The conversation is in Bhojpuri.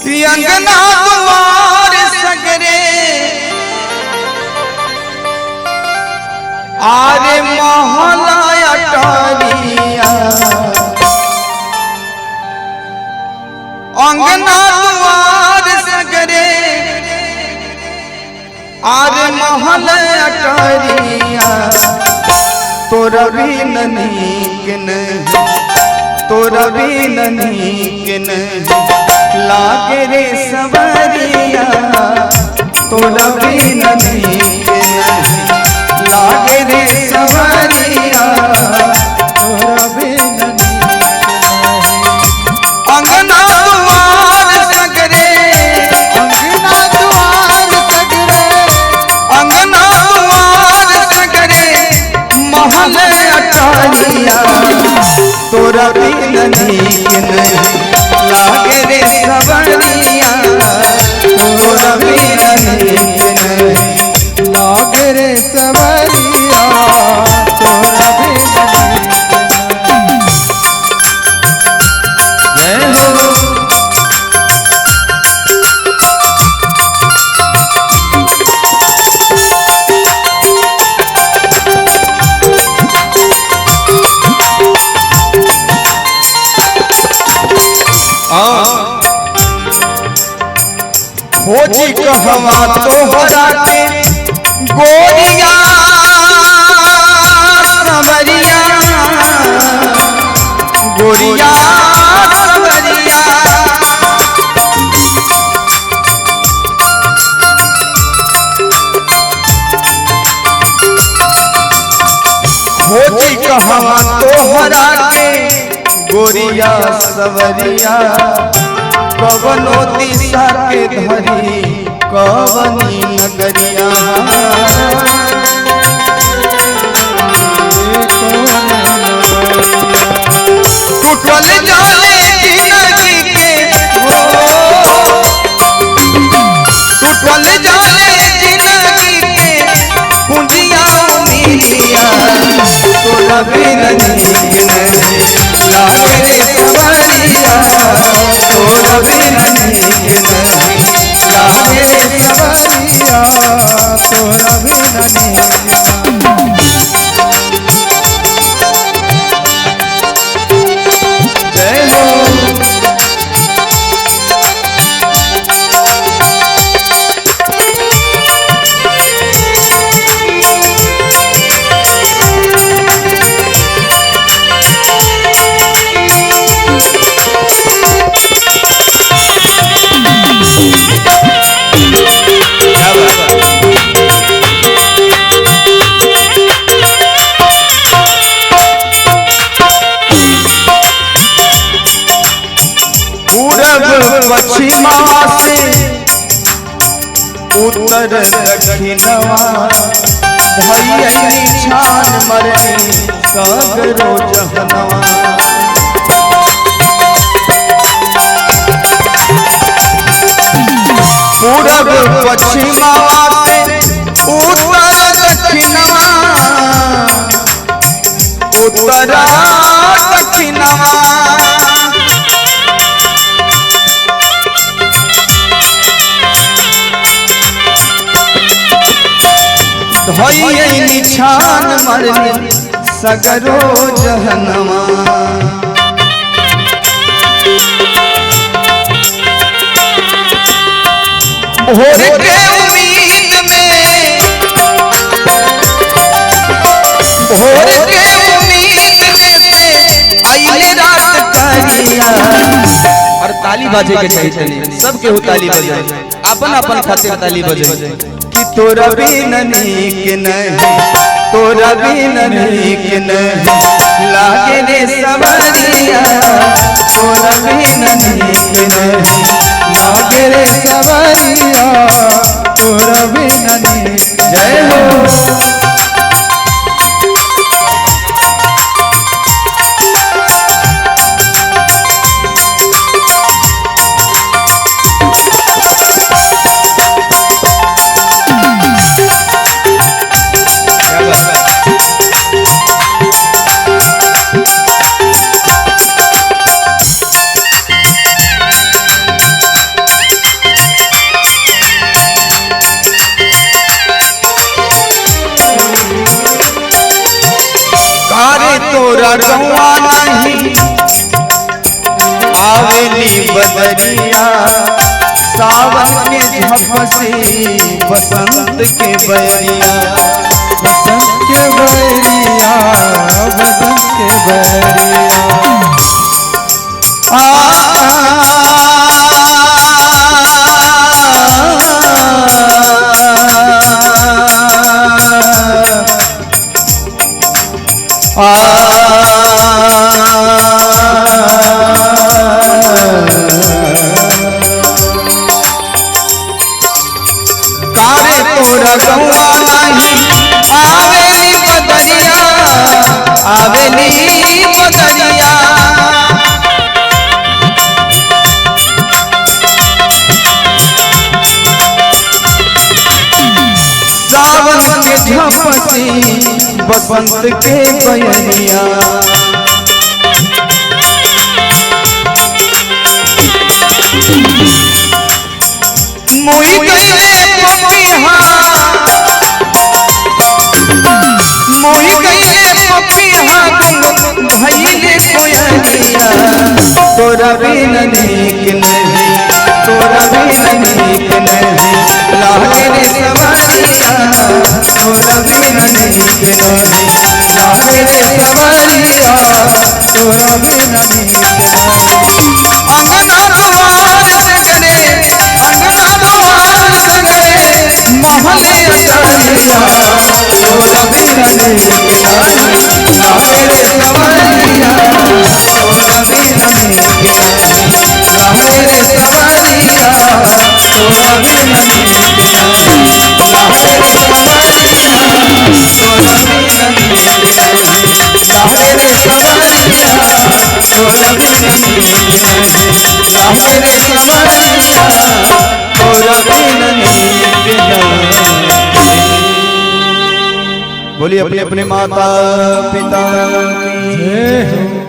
कि अंगना द्वार सगरे आरे महला अटारिया अंगना द्वार सगरे आरे महला अटारिया तोरा बिन नीक नहीं तोरा बिन नीक नहीं लागे रे सवरिया तोरा बिन नीक नहीं लागे रे सवरिया तोरा बिन अंगना द्वार सगरे अंगना द्वार सगरे अंगना द्वार सगरे महल अटारिया तोरा बिन नीक नहीं लागे रे सवरिया तोरा बिन नीक नहीं लागे रे सवरिया तोरा बिन जय हो खोजी कहवा तोहरा के गोरिया सवरिया गोरिया सवरिया खोजी कहवा तोहरा के गोरिया सवरिया कवनो दिशा के धरी कवनी नगरिया टूटल जाले जिंदगी के टूटल जाले जिंदगी के पूंजिया उम्मीदिया तोरा बिन नीक नहीं लागे रे सवरिया तोरा बिन नीक नहीं लागे रे सवरिया तोरा बिन नीक जय हो पश्चिमा से उत्तर दक्षिणवा भैया छान मरे सगरो जहनवा पूरब पश्चिमा से उत्तर दक्षिणवा उत्तर दक्षिणवा धोई निछान मरनी सगरो जहनवा भोर के उम्मीद में भोर के उम्मीद में से आइले रात करिया और ताली बाजे के चाहिए सबके हो ताली बजे अपन अपन खातिर ताली बजे कि तोरा बिन नीक नहीं तोरा बिन नीक नहीं लागे रे सवरिया तोरा बिन नीक नहीं लागे रे सवरिया तोरा बिन नीक जय हो तोरा गौआ नहीं आवेली बदरिया सावन के झपसे बसंत के बैरिया बसंत के बैरिया बसंत के बैरिया कारे तोरा गौआ नहीं आवेली बदरिया आवेली बदरिया सावन के झपसी बसंत के बैरिया मोही गईले पपिहा मोही गईले पपिहा भइले कोयलिया तोरा बिन नीक नहीं तोरा बिन नीक नहीं लागे रे सवरिया तोरा बिन नीक नहीं लागे रे सवरिया तोरा बिन नीक नहीं अंगना दुआर सगरे अंगना दुआर सगरे महले अटरिया तोरा बिन नीक नहीं लागे रे सवरिया तोरा बिन नीक नहीं लागे रे सवरिया तोरा बिन नीक नहीं लागे रे सवरिया तोरा बिन नीक नहीं लागे रे सवरिया तोरा बिन नीक नहीं लागे रे सवरिया तोरा बिन नीक नहीं। बोलिए अपने अपने माता पिता की जय हो।